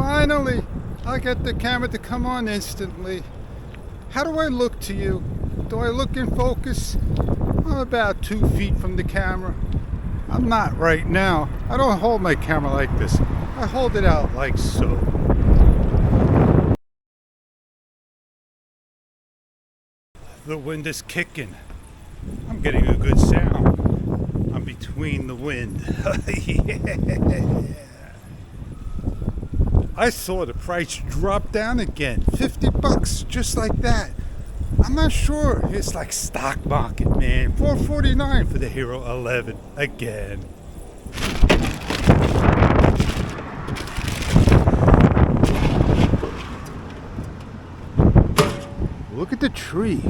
Finally, I get the camera to come on instantly. How do I look to you? Do I look in focus? I'm about 2 feet from the camera. I'm not right now. I don't hold my camera like this. I hold it out like so. The wind is kicking. I'm getting a good sound. I'm between the wind. Yeah. I saw the price drop down again. $50, just like that. I'm not sure. It's like stock market, man. $449 for the Hero 11 again. Look at the tree.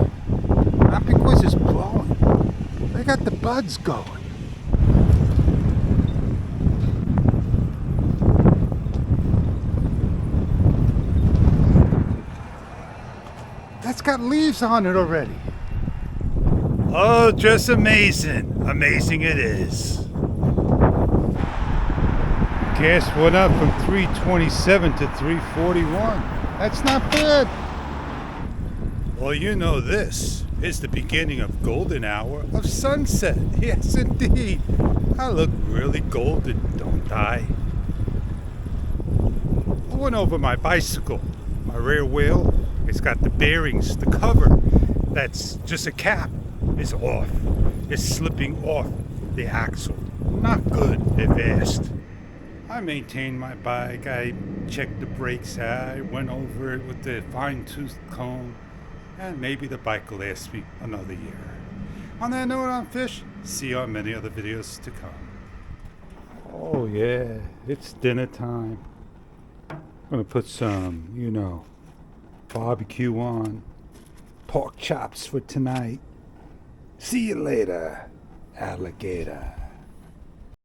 Not because it's blowing. They got the buds going. That's got leaves on it already. Oh, just amazing. Amazing it is. Gas went up from 327 to 341. That's not bad. Well, you know this is the beginning of golden hour of sunset. Yes, indeed. I look really golden, don't I? I went over my bicycle. My rear wheel, it's got the bearings, the cover. That's just a cap. Is off. It's slipping off the axle. Not good at fast. I maintained my bike. I checked the brakes. I went over it with the fine-tooth comb. And maybe the bike will last me another year. On that note, on Fish, see you on many other videos to come. Oh yeah, it's dinner time. I'm gonna put some, barbecue on. Pork chops for tonight. See you later, alligator.